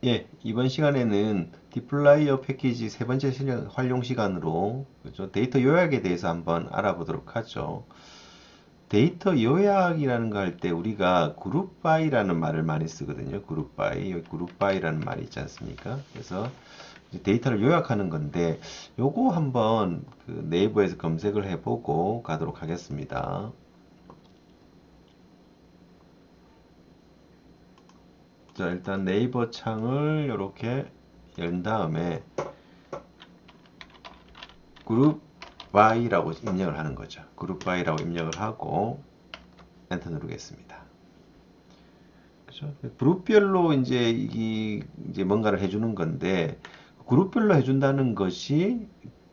예, 이번 시간에는 디플라이어 패키지 세 번째 활용 시간으로 그죠? 데이터 요약에 대해서 한번 알아보도록 하죠. 데이터 요약이라는 거 할 때 우리가 그룹 바이라는 말을 많이 쓰거든요. 그룹 바이, 여기 그룹 바이라는 말이 있지 않습니까? 그래서 이제 데이터를 요약하는 건데 요거 한번 그 네이버에서 검색을 해보고 가도록 하겠습니다. 자, 일단 네이버 창을 이렇게 연 다음에 그룹 by라고 입력을 하는 거죠. 그룹 by라고 입력을 하고 엔터 누르겠습니다. 그죠? 그룹별로 이제 뭔가를 해주는 건데 그룹별로 해준다는 것이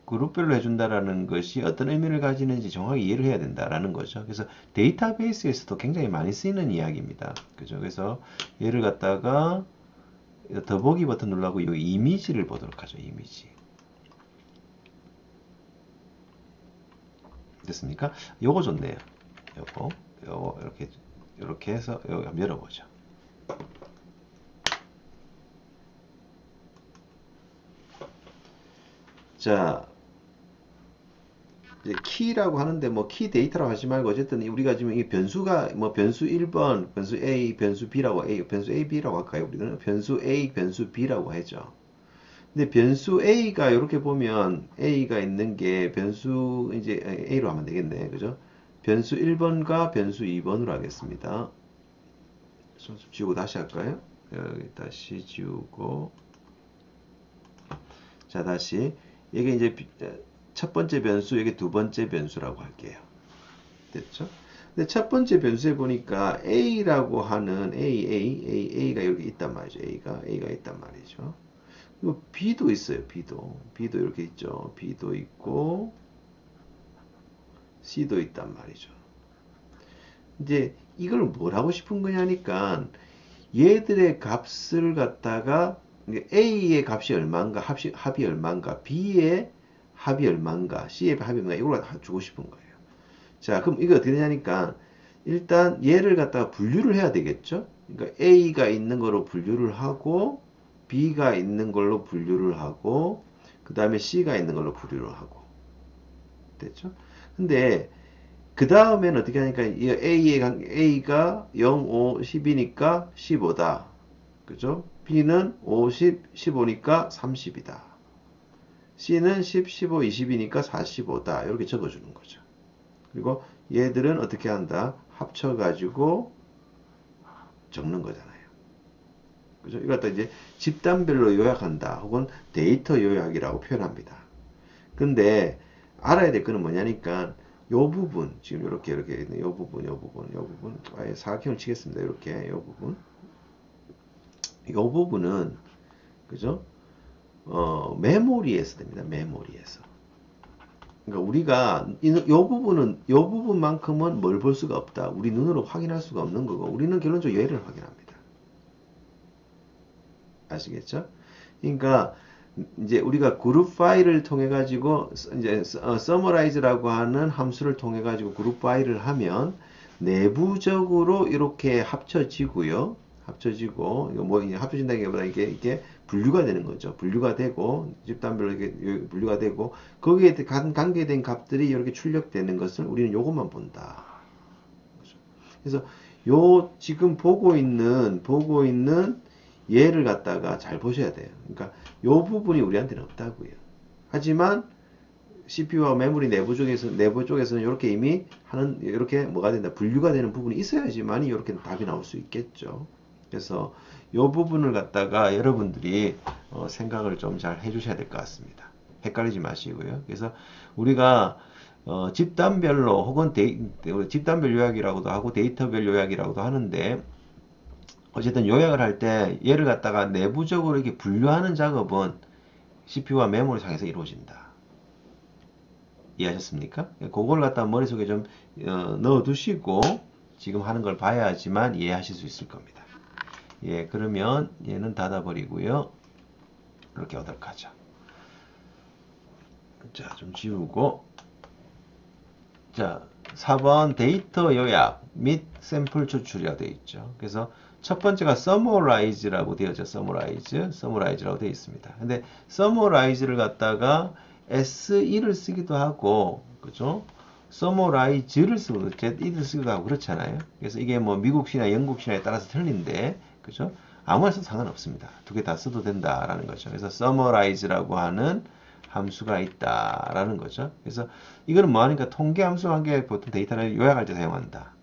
그룹별로 해준다라는 것이 어떤 의미를 가지는지 정확히 이해를 해야 된다라는 거죠. 그래서 데이터베이스에서도 굉장히 많이 쓰이는 이야기입니다. 그죠? 그래서 얘를 갖다가 더보기 버튼 누르고 이 이미지를 보도록 하죠. 이미지. 됐습니까? 요거 좋네요. 요거 이렇게 해서 여기 한번 열어보죠. 자, 이제 키라고 하는데 뭐 키 데이터라고 하지 말고 어쨌든 우리가 지금 이 변수가 뭐 변수 1번, 변수 A, 변수 B라고 변수 A, B라고 할까요? 우리는 변수 A, 변수 B라고 하죠. 근데 변수 A가 이렇게 보면 A가 있는 게 변수 이제 A로 하면 되겠네. 그죠? 변수 1번과 변수 2번으로 하겠습니다. 손수 지우고 다시 할까요? 여기 다시 지우고 자 다시 이게 이제 첫 번째 변수 이게 두 번째 변수라고 할게요. 됐죠? 근데 첫 번째 변수에 보니까 A라고 하는 A가 여기 있단 말이죠. A가 있단 말이죠. 그리고 B도 있어요. B도 이렇게 있죠. B도 있고 C도 있단 말이죠. 이제 이걸 뭘 하고 싶은 거냐니까 얘들의 값을 갖다가 A의 값이 얼마인가, 합이 얼마인가, B의 합이 얼마인가, C의 합이 얼마인가 이걸 주고 싶은 거예요. 자, 그럼 이거 어떻게 되냐니까 일단 얘를 갖다가 분류를 해야 되겠죠. 그러니까 A가 있는 거로 분류를 하고 B가 있는 걸로 분류를 하고 그 다음에 C가 있는 걸로 분류를 하고 됐죠. 근데 그 다음에는 어떻게 하니까 A가 0, 5, 10이니까 15다. 그죠? B는 50, 15니까 30이다. C는 10, 15, 20이니까 45다. 이렇게 적어주는 거죠. 그리고 얘들은 어떻게 한다? 합쳐가지고 적는 거잖아요. 그죠? 이걸 갖다 이제 집단별로 요약한다. 혹은 데이터 요약이라고 표현합니다. 근데 알아야 될 거는 뭐냐니까 요 부분 지금 이렇게 요 부분 아예 사각형을 치겠습니다. 이렇게 요 부분은 그죠? 메모리에서 됩니다. 메모리에서. 그러니까 우리가 요 부분만큼은 뭘 볼 수가 없다. 우리 눈으로 확인할 수가 없는 거고 우리는 결론적으로 얘를 확인합니다. 아시겠죠? 그러니까 이제 우리가 그룹 파일을 통해 가지고 이제 summarize라고 하는 함수를 통해 가지고 그룹 파일을 하면 내부적으로 이렇게 합쳐지고요. 합쳐지고 이거 뭐 합쳐진다기보다 이게 분류가 되는 거죠. 분류가 되고 집단별로 이렇게 분류가 되고 거기에 관계된 값들이 이렇게 출력되는 것을 우리는 요것만 본다. 그래서 요 지금 보고 있는 얘를 갖다가 잘 보셔야 돼요. 그러니까 요 부분이 우리한테는 없다고요. 하지만 CPU와 메모리 내부 쪽에서는 이렇게 이미 이렇게 뭐가 된다, 분류가 되는 부분이 있어야지만 이렇게 답이 나올 수 있겠죠. 그래서 요 부분을 갖다가 여러분들이 생각을 좀 잘 해주셔야 될 것 같습니다. 헷갈리지 마시고요. 그래서 우리가 집단별로 혹은 집단별 요약이라고도 하고 데이터별 요약이라고도 하는데 어쨌든 요약을 할 때 얘를 갖다가 내부적으로 이렇게 분류하는 작업은 CPU와 메모리 상에서 이루어진다. 이해하셨습니까? 그걸 갖다 머릿속에 좀 넣어 두시고 지금 하는 걸 봐야지만 이해하실 수 있을 겁니다. 예, 그러면 얘는 닫아버리고요. 이렇게 하도록 하죠. 자, 좀 지우고 자, 4번 데이터 요약 및 샘플 추출이라고 되어 있죠. 그래서 첫 번째가 summarize라고 되어져. summarize라고 되어 있습니다. 근데 summarize를 갖다가 SE를 쓰기도 하고, 그죠? summarize를 쓰기도, ZE를 쓰기도 하고 그렇잖아요. 그래서 이게 뭐 미국시나 영국시나에 따라서 틀린데, 그죠? 아무나 써도 상관없습니다. 두 개 다 써도 된다라는 거죠. 그래서 summarize라고 하는 함수가 있다라는 거죠. 그래서 이거는 뭐 하니까 통계 함수와 함께 보통 데이터를 요약할 때 사용한다.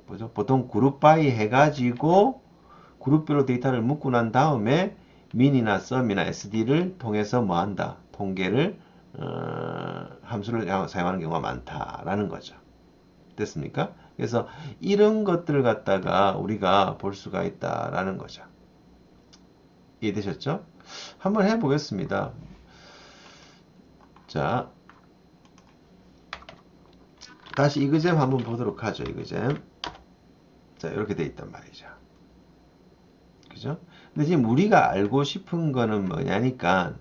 그죠? 보통 그룹 바이 해가지고 그룹별로 데이터를 묶고 난 다음에 min이나 sum이나 sd를 통해서 뭐 한다? 통계를 함수를 사용하는 경우가 많다라는 거죠. 됐습니까? 그래서 이런 것들을 갖다가 우리가 볼 수가 있다라는 거죠. 이해되셨죠? 한번 해보겠습니다. 자, 다시 이그잼 한번 보도록 하죠. 이그잼. 자, 이렇게 돼 있단 말이죠. 그죠? 근데 지금 우리가 알고 싶은 거는 뭐냐니까,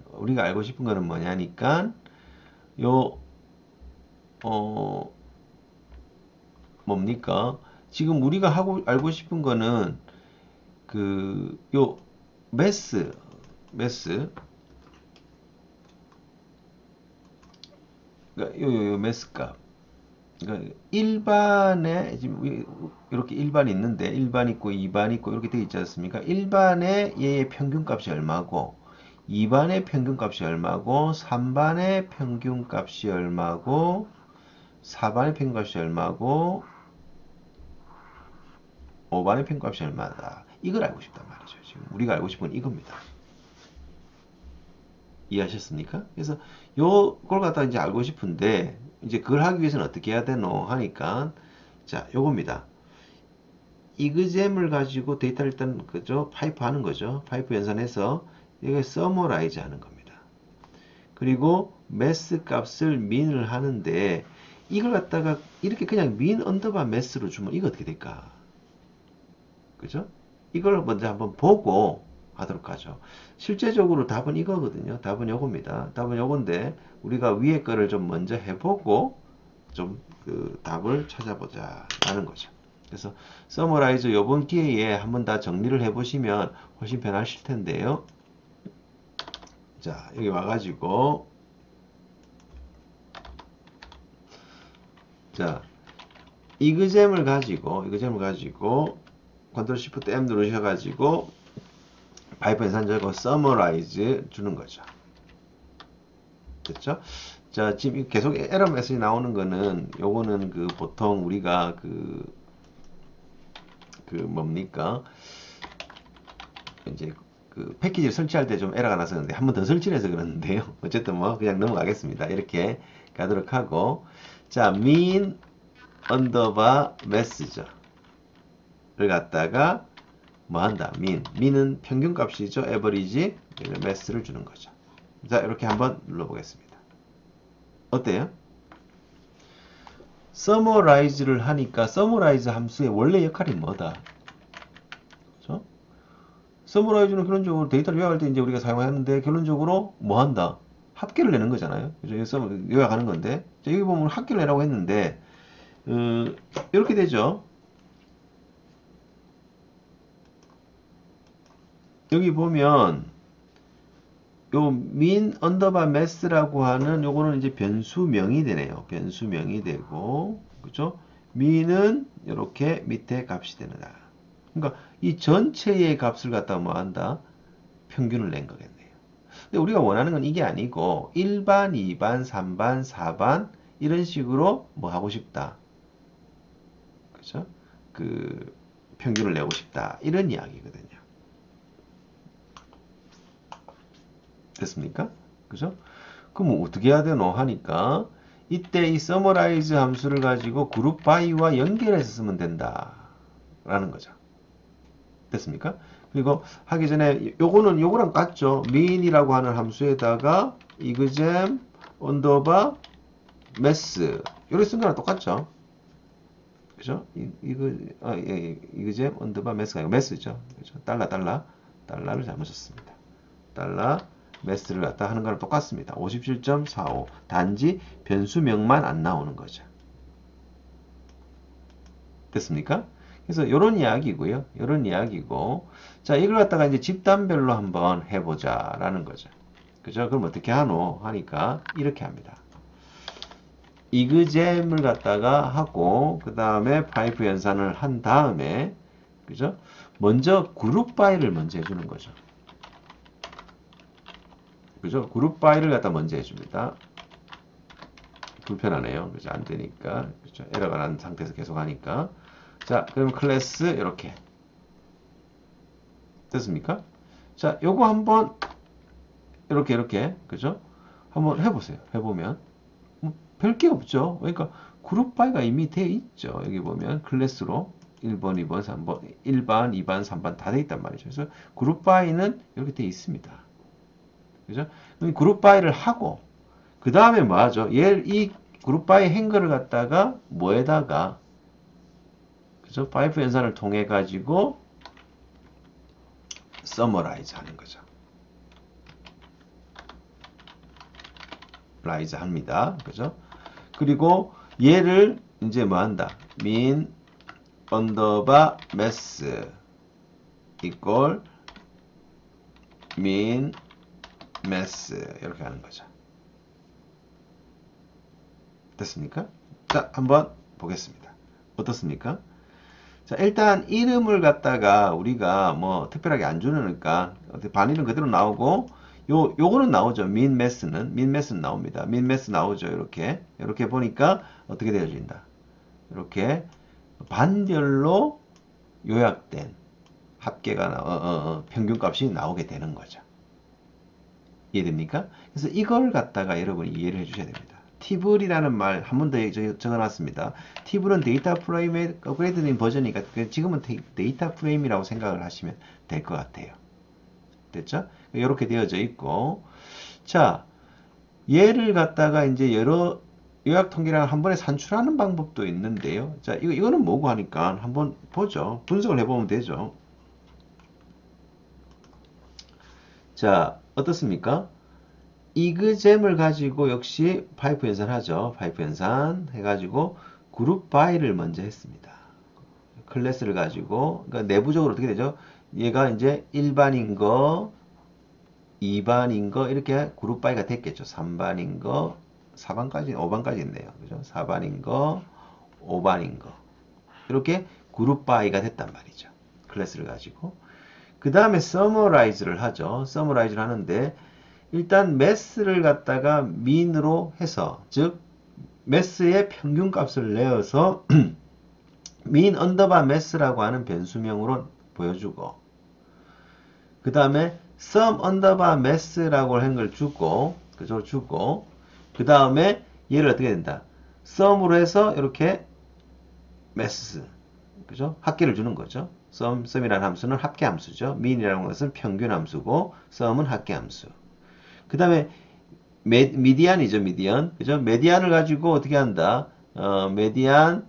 요, 뭡니까? 지금 우리가 알고 싶은 거는, 요, 매스, 그러니까 요 매스 값. 그러니까 일반에 지금 이렇게 일반이 있는데 1반 있고 2반 있고 이렇게 되어 있지 않습니까? 1반에 얘의 평균값이 얼마고 2반의 평균값이 얼마고 3반의 평균값이 얼마고 4반의 평균값이 얼마고 5반의 평균값이 얼마다. 이걸 알고 싶단 말이죠. 지금 우리가 알고 싶은 건 이겁니다. 이해하셨습니까? 그래서 요걸 갖다 이제 알고 싶은데 이제 그걸 하기 위해서는 어떻게 해야 되노 하니까 자 요겁니다. 이그잼을 가지고 데이터를 일단 그죠 파이프 하는 거죠. 파이프 연산해서 이게 summarize 하는 겁니다. 그리고 mass 값을 min을 하는데 이걸 갖다가 이렇게 그냥 min 언더바 mass로 주면 이거 어떻게 될까? 그죠? 이걸 먼저 한번 보고 하도록 하죠. 실제적으로 답은 이거거든요. 답은 요겁니다. 답은 요건데 우리가 위에 거를 좀 먼저 해보고 좀 그 답을 찾아보자 라는 거죠. 그래서 서머라이즈 요번 기회에 한번 다 정리를 해보시면 훨씬 편하실 텐데요. 자 여기 와가지고 자 이그잼을 가지고 컨트롤 시프트 M 누르셔가지고 파이프 연산 적고 summarize 주는 거죠. 됐죠? 자, 지금 계속 에러 메시지 나오는 거는 요거는 그 보통 우리가 그 뭡니까? 이제 그 패키지를 설치할 때 좀 에러가 났었는데 한 번 더 설치를 해서 그러는데요. 어쨌든 뭐 그냥 넘어가겠습니다. 이렇게 가도록 하고 자, mean 언더바 mass죠. 를 갖다가 뭐 한다? min은 평균값이죠. average, mass를 주는 거죠. 자, 이렇게 한번 눌러보겠습니다. 어때요? summarize를 하니까 summarize 함수의 원래 역할이 뭐다? 그렇죠? summarize는 결론적으로 데이터를 요약할 때 이제 우리가 사용하는데 결론적으로 뭐 한다? 합계를 내는 거잖아요. 그래서 요약하는 건데 자, 여기 보면 합계를 내라고 했는데 이렇게 되죠. 여기 보면 요 min 언더바 mass라고 하는 요거는 이제 변수명이 되네요. 변수명이 되고 그죠? min은 이렇게 밑에 값이 되는다. 그러니까 이 전체의 값을 갖다 뭐 한다? 평균을 낸 거겠네요. 근데 우리가 원하는 건 이게 아니고 1반, 2반, 3반, 4반 이런 식으로 뭐 하고 싶다. 그죠? 그 평균을 내고 싶다. 이런 이야기거든요. 됐습니까? 그죠? 그럼 어떻게 해야 되노 하니까 이때 이 summarize 함수를 가지고 그룹 by와 연결해서 쓰면 된다 라는 거죠. 됐습니까? 그리고 하기 전에 요거랑 같죠. min이라고 하는 함수에다가 이그잼 언더바 mass 요렇게 쓴 거랑 똑같죠. 그죠? 이그잼 언더바 mass가 아니고 mass죠. 그죠? 달러를 잘못 썼습니다. 달러 매스를 갖다 하는 거랑 똑같습니다. 57.45 단지 변수명만 안 나오는 거죠. 됐습니까? 그래서 요런 이야기고요. 요런 이야기고. 자, 이걸 갖다가 이제 집단별로 한번 해보자라는 거죠. 그죠? 그럼 어떻게 하노? 하니까 이렇게 합니다. 이그잼을 갖다가 하고 그 다음에 파이프 연산을 한 다음에 그죠? 먼저 그룹 바이를 먼저 해주는 거죠. 그죠? 그룹 바이를 갖다 먼저 해줍니다. 불편하네요. 그죠? 안 되니까. 그죠? 에러가 난 상태에서 계속 하니까. 자, 그럼 클래스 이렇게 됐습니까? 자, 요거 한번 이렇게 그죠? 한번 해보세요. 해보면 별게 없죠. 그러니까 그룹 바이가 이미 돼 있죠. 여기 보면 클래스로 1번, 2번, 3번, 1반, 2반, 3반 다 돼 있단 말이죠. 그래서 그룹 바이는 이렇게 돼 있습니다. 그죠? 그럼 그룹 바이를 하고 그 다음에 뭐 하죠? 이 그룹 바이 행거를 갖다가 뭐에다가 그죠? 파이프 연산을 통해 가지고 서머라이즈 하는 거죠. 라이즈 합니다. 그죠? 그리고 얘를 이제 뭐 한다? min 언더바 mass equal min mass 이렇게 하는 거죠. 됐습니까? 자, 한번 보겠습니다. 어떻습니까? 자, 일단 이름을 갖다가 우리가 뭐 특별하게 안 주니까 반일은 그대로 나오고 요거는 나오죠. min mass는 나옵니다. min mass 나오죠. 이렇게 보니까 어떻게 되어진다. 이렇게 반별로 요약된 합계가 평균값이 나오게 되는 거죠. 이해됩니까? 그래서 이걸 갖다가 여러분이 이해를 해주셔야 됩니다. 티블이라는 말 한 번 더 적어놨습니다. 티블은 데이터 프레임의 업그레이드된 버전이니까 지금은 데이터 프레임이라고 생각을 하시면 될 것 같아요. 됐죠? 이렇게 되어져 있고, 자, 얘를 갖다가 이제 여러 요약 통계량을 한 번에 산출하는 방법도 있는데요. 자, 이거는 뭐고 하니까 한번 보죠. 분석을 해보면 되죠. 자, 어떻습니까? 이그잼을 가지고 역시 파이프 연산하죠. 파이프 연산 해가지고 그룹 바이를 먼저 했습니다. 클래스를 가지고 그러니까 내부적으로 어떻게 되죠? 얘가 이제 1반인 거, 2반인 거 이렇게 그룹 바이가 됐겠죠. 3반인 거, 4반까지, 5반까지 있네요. 그죠? 4반인 거, 5반인 거 이렇게 그룹 바이가 됐단 말이죠. 클래스를 가지고 그 다음에 서머라이즈를 하죠. 서머라이즈를 하는데 일단 매스를 갖다가 민으로 해서 즉 매스의 평균값을 내어서 min 언더바 매스라고 하는 변수명으로 보여주고 그 다음에 sum 언더바 매스라고 하는 걸 주고 그죠? 주고 그 다음에 얘를 어떻게 된다? sum으로 해서 이렇게 매스 그죠? 합계를 주는 거죠. sum이라는 함수는 합계 함수죠. min이라는 것은 평균 함수고 sum은 합계 함수. 그 다음에 미디안이죠, 미디안. 그죠? 메디안을 가지고 어떻게 한다? 메디안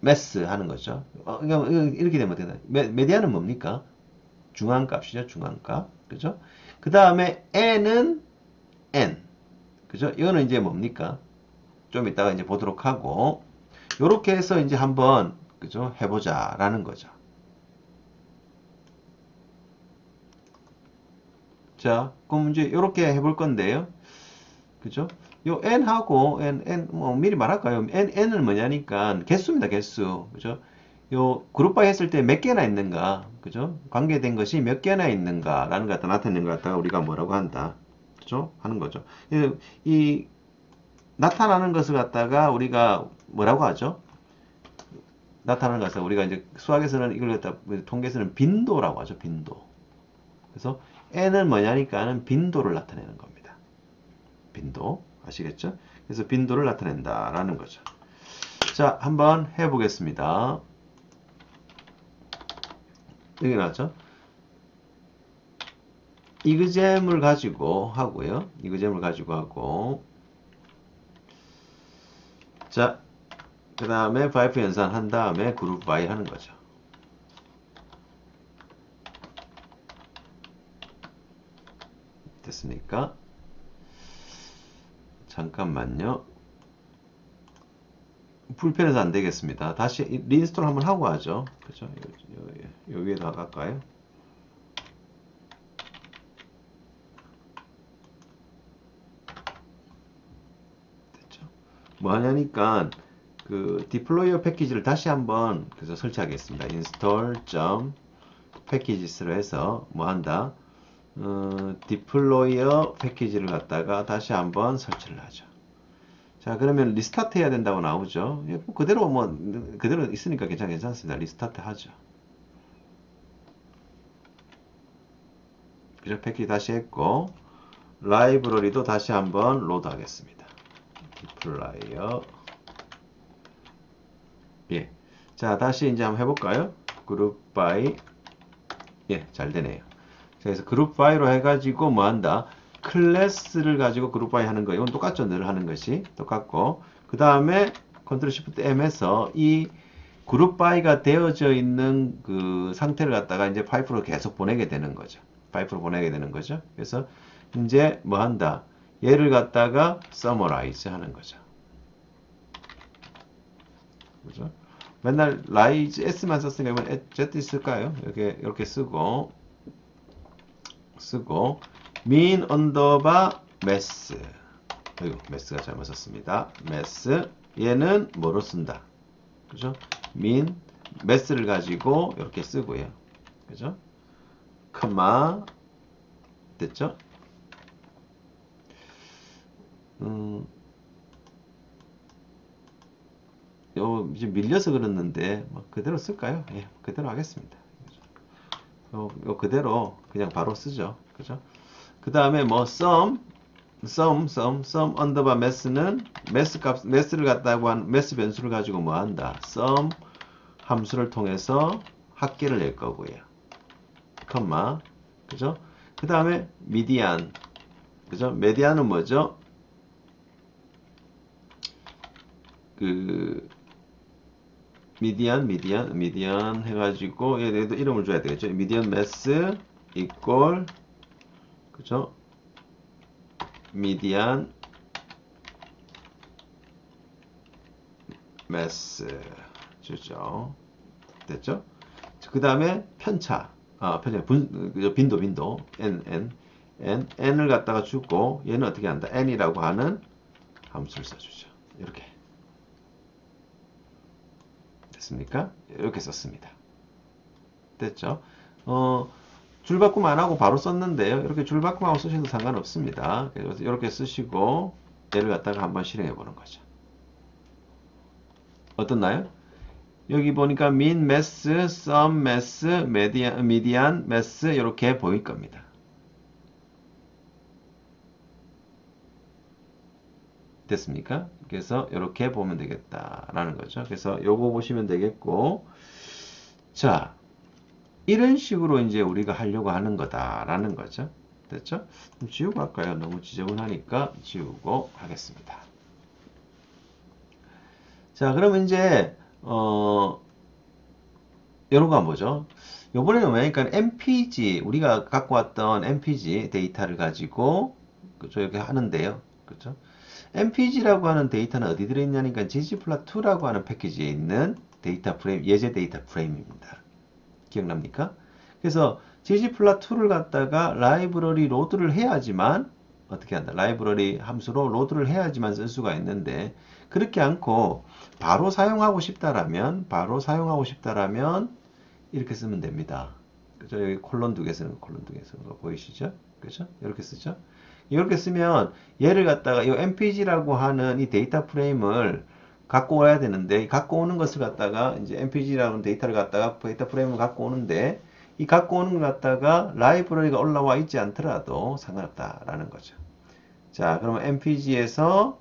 매스 하는 거죠. 이렇게 되면 어떻게 되나? 메디안은 뭡니까? 중앙값이죠, 중앙값. 그죠? 그 다음에 n은 n. 그죠? 이거는 이제 뭡니까? 좀 이따가 이제 보도록 하고, 요렇게 해서 이제 한번, 그죠? 해보자라는 거죠. 자, 그럼 이제 요렇게 해볼 건데요. 그죠? 요 n하고 뭐 미리 말할까요? n은 뭐냐니까 개수입니다, 개수. 그죠? 요 그룹바이 했을 때 몇 개나 있는가? 그죠? 관계된 것이 몇 개나 있는가라는 것 갖다 나타내는 것 갖다가 우리가 뭐라고 한다. 그죠? 하는 거죠. 이 나타나는 것을 갖다가 우리가 뭐라고 하죠? 나타나는 것을 우리가 이제 수학에서는 이걸 갖다 통계에서는 빈도라고 하죠, 빈도. 그래서 n은 뭐냐니까는 빈도를 나타내는 겁니다. 빈도 아시겠죠? 그래서 빈도를 나타낸다라는 거죠. 자, 한번 해보겠습니다. 여기 나왔죠? 이그잼을 가지고 하고요. 이그잼을 가지고 하고 자, 그 다음에 파이프 연산 한 다음에 그룹 바이 하는 거죠. 됐습니까? 잠깐만요. 불편해서 안 되겠습니다. 다시 리인스톨 한번 하고 하죠. 그죠? 요 위에다 갈까요? 됐죠? 뭐 하냐니까 그 디플로이어 패키지를 다시 한번 그래서 설치하겠습니다. install packages로 해서 뭐 한다? 디플로이어 패키지를 갖다가 다시 한번 설치를 하죠. 자, 그러면 리스타트 해야 된다고 나오죠. 그대로 그대로 있으니까 괜찮습니다. 리스타트 하죠. 그죠? 패키지 다시 했고, 라이브러리도 다시 한번 로드 하겠습니다. 디플라이어. 예. 자, 다시 이제 한번 해볼까요? 그룹 바이. 예, 잘 되네요. 그래서 그룹 바이로 해가지고 뭐 한다? 클래스를 가지고 그룹 바이 하는 거. 이건 똑같죠. 늘 하는 것이. 똑같고. 그 다음에 컨트롤 시프트 M 해서 이 그룹 바이가 되어져 있는 그 상태를 갖다가 이제 파이프로 계속 보내게 되는 거죠. 파이프로 보내게 되는 거죠. 그래서 이제 뭐 한다? 얘를 갖다가 summarize 하는 거죠. 그죠? 맨날 라이즈 S만 썼으니까 이번 Z 쓸까요? 이렇게 쓰고 mean 언더바 mass. 아이고, mass가 잘못 썼습니다. mass. 얘는 뭐로 쓴다? 그죠? mean mass를 가지고 이렇게 쓰고요. 그죠? 컴마 됐죠? 요 이제 밀려서 그랬는데 뭐 그대로 쓸까요? 예, 그대로 하겠습니다. 요 그대로 그냥 바로 쓰죠. 그죠? 그 다음에 뭐 sum 언더바 mass는 mass를 갖다고 한 mass 변수를 가지고 뭐 한다? sum 함수를 통해서 합계를 낼 거고요. 컴마. 그죠? 그 다음에 median. 그죠? median은 뭐죠? 그 median 해가지고 얘도 이름을 줘야 되겠죠. median mass equal 그죠? median mass 주죠. 됐죠? 그 다음에 편차. 빈도 n을 갖다가 주고 얘는 어떻게 한다? n이라고 하는 함수를 써주죠. 이렇게 됐습니까? 이렇게 썼습니다. 됐죠? 줄바꿈 안 하고 바로 썼는데요. 이렇게 줄바꿈하고 쓰셔도 상관없습니다. 그래서 이렇게 쓰시고 얘를 갖다가 한번 실행해 보는 거죠. 어떻나요? 여기 보니까 min mass, sum mass, median mass 이렇게 보일 겁니다. 됐습니까? 그래서 이렇게 보면 되겠다라는 거죠. 그래서 요거 보시면 되겠고, 자, 이런 식으로 이제 우리가 하려고 하는 거다라는 거죠. 됐죠? 좀 지우고 할까요? 너무 지저분하니까 지우고 하겠습니다. 자, 그러면 이제 요런 거 한번 보죠. 요번에는 뭐냐니까 MPG 우리가 갖고 왔던 MPG 데이터를 가지고 그죠? 이렇게 하는데요. 그죠? MPG라고 하는 데이터는 어디 들어있냐니까 ggplot2라고 하는 패키지에 있는 데이터 프레임, 예제 데이터 프레임입니다. 기억납니까? 그래서 ggplot2를 갖다가 라이브러리 로드를 해야지만 어떻게 한다? 라이브러리 함수로 로드를 해야지만 쓸 수가 있는데 그렇게 않고 바로 사용하고 싶다라면 이렇게 쓰면 됩니다. 그죠? 여기 콜론 두 개 쓰는 거 보이시죠? 그죠? 이렇게 쓰죠? 이렇게 쓰면 얘를 갖다가 이 mpg라고 하는 이 데이터 프레임을 갖고 와야 되는데 갖고 오는 것을 갖다가 이제 mpg라는 데이터를 갖다가 데이터 프레임을 갖고 오는데 이 갖고 오는 걸 갖다가 라이브러리가 올라와 있지 않더라도 상관없다라는 거죠. 자, 그러면 mpg에서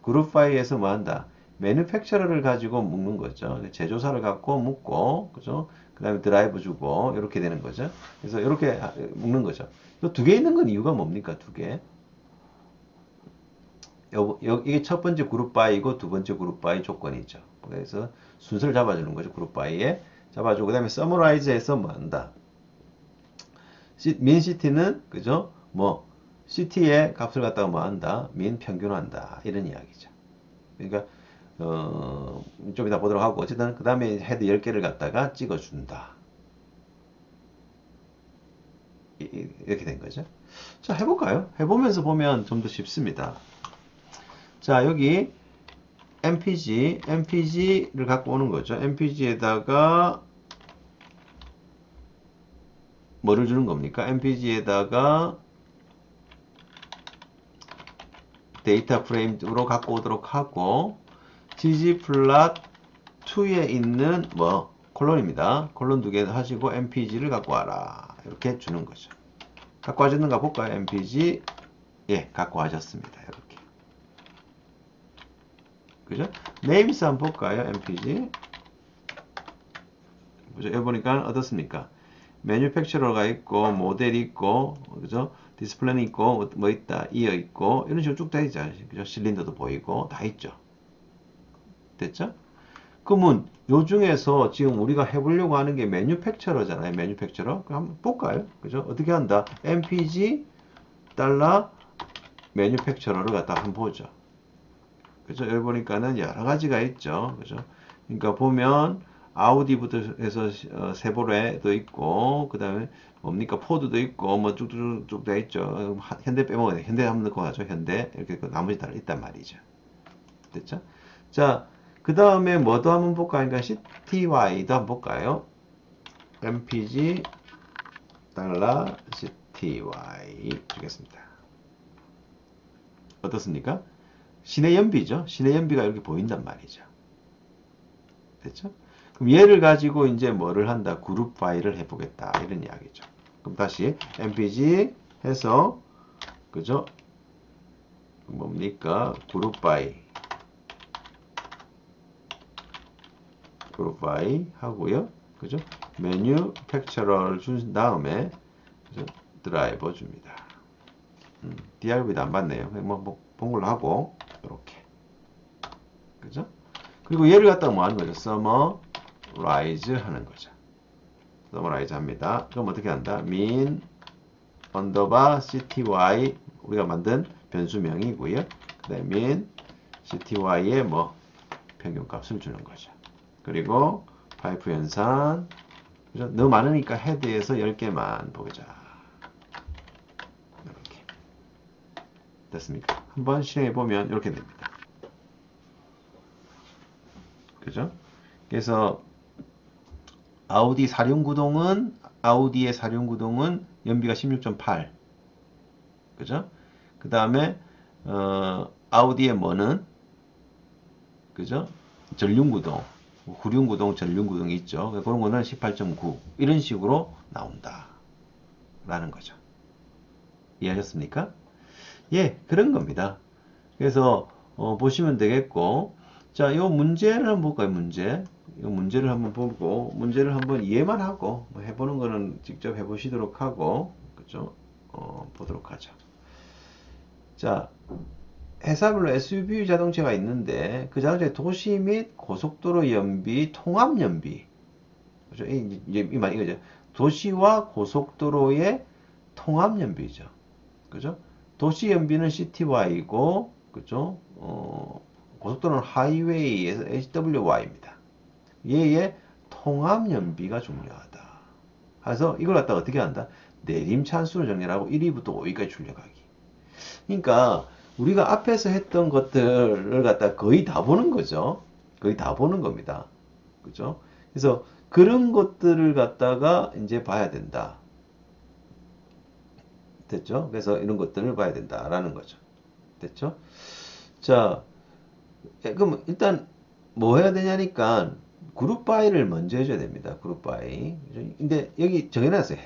그룹 파일에서 뭐 한다? 매니팩처러를 가지고 묶는 거죠. 제조사를 갖고 묶고, 그죠? 그 다음에 드라이브 주고, 이렇게 되는 거죠. 그래서 이렇게 묶는 거죠. 두 개 있는 건 이유가 뭡니까? 두 개. 이게 첫 번째 그룹 바이고 두 번째 그룹 바이 조건이죠. 그래서 순서를 잡아주는 거죠. 그룹 바이에 잡아주고, 그 다음에 서머라이즈해서 뭐 한다? 민 시티는, 그죠? 뭐, 시티의 값을 갖다가 뭐 한다? 민 평균한다. 이런 이야기죠. 그러니까, 좀 이따 보도록 하고, 어쨌든 그 다음에 헤드 10개를 갖다가 찍어준다. 이렇게 된 거죠. 자, 해볼까요? 해보면서 보면 좀 더 쉽습니다. 자, 여기 MPG를 갖고 오는 거죠. MPG에다가 뭐를 주는 겁니까? MPG에다가 데이터 프레임으로 갖고 오도록 하고, ggplot2에 있는 뭐 콜론입니다. 콜론 2개 하시고 MPG를 갖고 와라. 이렇게 주는 거죠. 갖고 하셨는가 볼까요? MPG. 예, 갖고 하셨습니다. 이렇게. 그죠? 네임스 한번 볼까요? MPG. 그죠? 여기 보니까 어떻습니까? 매뉴팩처러가 있고, 모델이 있고, 그죠? 디스플레이는 있고, 뭐 있다, 이어 있고, 이런 식으로 쭉 돼 있죠. 그죠? 실린더도 보이고, 다 있죠. 됐죠? 그러면 요 중에서 지금 우리가 해보려고 하는 게 매뉴팩처러잖아요. 매뉴팩처러. 그럼 한번 볼까요? 그죠? 어떻게 한다? MPG 달러 매뉴팩처러를 갖다 한번 보죠. 그죠? 여기 보니까는 여러 가지가 있죠. 그죠? 그러니까 보면 아우디부터 해서 세보레도 있고, 그 다음에 뭡니까? 포드도 있고, 뭐 쭉쭉쭉 돼 있죠. 현대 빼먹어야 돼. 현대 한번 넣고 가죠. 현대. 이렇게 나머지 다 있단 말이죠. 됐죠? 자, 그 다음에 뭐도 한번 볼까요? 그러니까 CTY도 한번 볼까요? MPG 달러 CTY 주겠습니다. 어떻습니까? 신의 연비죠. 신의 연비가 이렇게 보인단 말이죠. 됐죠? 그럼 얘를 가지고 이제 뭐를 한다? 그룹 파일을 해보겠다. 이런 이야기죠. 그럼 다시 MPG 해서, 그죠? 뭡니까? 그룹 파일 하고요. 그죠? 매뉴팩처러를 준 다음에, 그죠? 드라이버 줍니다. DRV도 안 받네요. 본 걸로 하고, 이렇게. 그죠? 그리고 얘를 갖다가 뭐 하는 거죠? summarize 하는 거죠. summarize 합니다. 그럼 어떻게 한다? min underbar cty 우리가 만든 변수명이고요. 그 다음에 min cty의 뭐 평균값을 주는 거죠. 그리고 파이프 연산. 그죠? 너무 많으니까 헤드에서 10개만 보자. 이렇게. 됐습니까? 한번 실행해 보면 이렇게 됩니다. 그죠? 그래서 아우디의 사륜구동은 연비가 16.8. 그죠? 그 다음에 아우디의 뭐는 그죠? 전륜구동, 후륜구동, 전륜구동이 있죠. 그런 거는 18.9 이런 식으로 나온다 라는 거죠. 이해하셨습니까? 예, 그런 겁니다. 그래서 보시면 되겠고, 자, 요 문제를 한번 볼까요? 요 문제를 한번 보고, 문제를 한번 이해만 하고, 뭐 해보는 거는 직접 해보시도록 하고, 그죠? 보도록 하죠. 자, 회사별로 SUV 자동차가 있는데, 그 자동차의 도시 및 고속도로 연비, 통합 연비. 그죠? 이 말 이거죠. 도시와 고속도로의 통합 연비죠. 그죠? 도시 연비는 CTY고, 그죠? 고속도로는 하이웨이에서 HWY입니다. 얘의 통합 연비가 중요하다. 그래서 이걸 갖다 어떻게 한다? 내림 찬수를 정렬하고 1위부터 5위까지 출력하기. 그러니까 우리가 앞에서 했던 것들을 갖다 거의 다 보는 거죠. 거의 다 보는 겁니다. 그죠? 그래서 그런 것들을 갖다가 이제 봐야 된다. 됐죠? 그래서 이런 것들을 봐야 된다라는 거죠. 됐죠? 자, 그럼 일단 뭐 해야 되냐니까 그룹 바이를 먼저 해줘야 됩니다. 그룹 바이. 근데 여기 정해놨어요.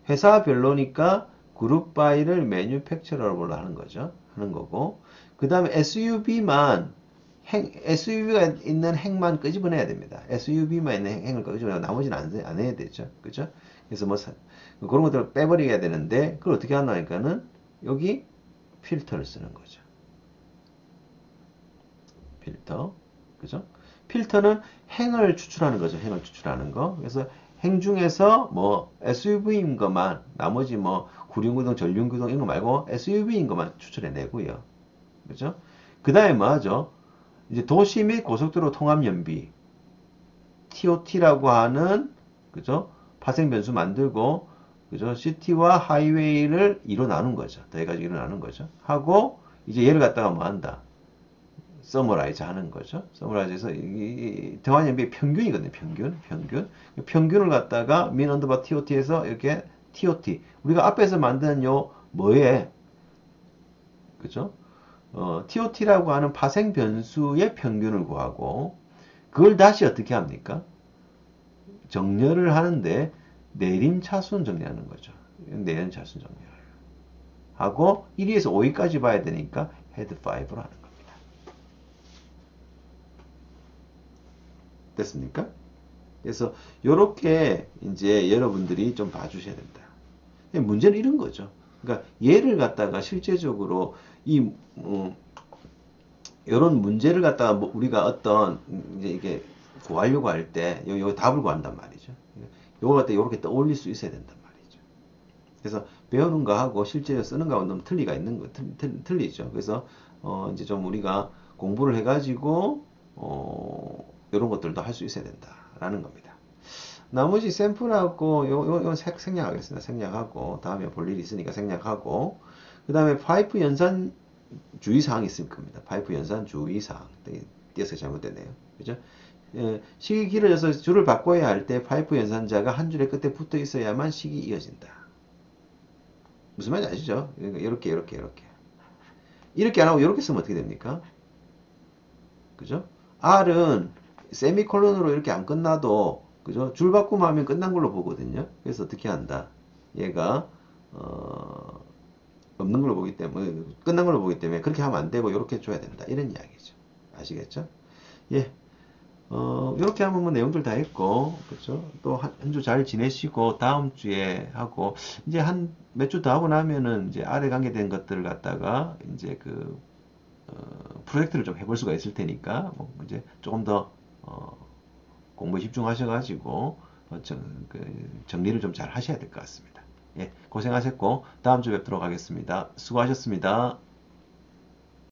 회사별로니까 그룹 바이를 매뉴팩처러로 하는 거죠. 하는 거고. 그 다음에 SUV가 있는 행만 끄집어내야 됩니다. SUV만 있는 행을 끄집어내고 나머지는 안 해야 되죠. 그죠? 그래서 뭐 그런 것들을 빼버려야 되는데 그걸 어떻게 하냐니까는 여기 필터를 쓰는 거죠. 필터. 그죠? 필터는 행을 추출하는 거죠. 행을 추출하는 거. 그래서 행 중에서 뭐 SUV인 것만 나머지 뭐 구륜구동, 전륜구동 이런 거 말고 SUV인 것만 추출해 내고요. 그죠? 그 다음에 뭐 하죠? 이제 도시 및 고속도로 통합 연비. TOT라고 하는, 그죠? 파생 변수 만들고, 그죠? 시티와 하이웨이를 2로 나눈 거죠. 더해가지고 2로 나눈 거죠. 하고, 이제 얘를 갖다가 뭐 한다? 서머라이즈 하는 거죠. 서머라이즈해서 대환 연비의 평균이거든요. 평균. 평균을 갖다가 민 언더바 TOT에서 이렇게 TOT. 우리가 앞에서 만든 요 뭐에, 그죠? TOT라고 하는 파생 변수의 평균을 구하고, 그걸 다시 어떻게 합니까? 정렬을 하는데 내림차순 정리하는 거죠. 내림차순 정렬 하고 1위에서 5위까지 봐야 되니까 헤드 5로 하는 겁니다. 됐습니까? 그래서 이렇게 이제 여러분들이 좀 봐주셔야 된다. 문제는 이런 거죠. 그러니까 얘를 갖다가 실제적으로 이런 문제를 갖다가 뭐 우리가 어떤 이제 이게 구하려고 할 때 요 답을 구한단 말이죠. 요걸 갖다 이렇게 떠올릴 수 있어야 된단 말이죠. 그래서 배우는 거하고 실제로 쓰는 거하고 너무 틀리가 있는 거 틀리죠. 그래서 이제 좀 우리가 공부를 해가지고 이런 것들도 할 수 있어야 된다라는 겁니다. 나머지 샘플하고 요 생략하겠습니다. 생략하고 다음에 볼 일이 있으니까 생략하고 그 다음에 파이프 연산 주의사항이 있을 겁니다. 파이프 연산 주의사항. 띄어서 잘못됐네요. 그죠? 식이 길어져서 줄을 바꿔야 할 때 파이프 연산자가 한 줄의 끝에 붙어 있어야만 식이 이어진다. 무슨 말인지 아시죠? 이렇게 안 하고 이렇게 쓰면 어떻게 됩니까? 그죠? R은 세미콜론으로 이렇게 안 끝나도 그죠? 줄 바꾸면 하면 끝난 걸로 보거든요. 그래서 어떻게 한다? 얘가 없는 걸로 보기 때문에 끝난 걸로 보기 때문에 그렇게 하면 안 되고 이렇게 줘야 된다. 이런 이야기죠. 아시겠죠? 예. 이렇게 하면 뭐 내용들 다 했고, 그렇죠? 또 한 주 잘 지내시고 다음 주에 하고 이제 한 몇 주 더 하고 나면은 이제 아래 관계된 것들을 갖다가 이제 그 프로젝트를 좀 해볼 수가 있을 테니까 뭐 이제 조금 더 공부에 집중하셔가지고 정리를 좀 잘 하셔야 될 것 같습니다. 예, 고생하셨고 다음 주 뵙도록 하겠습니다. 수고하셨습니다.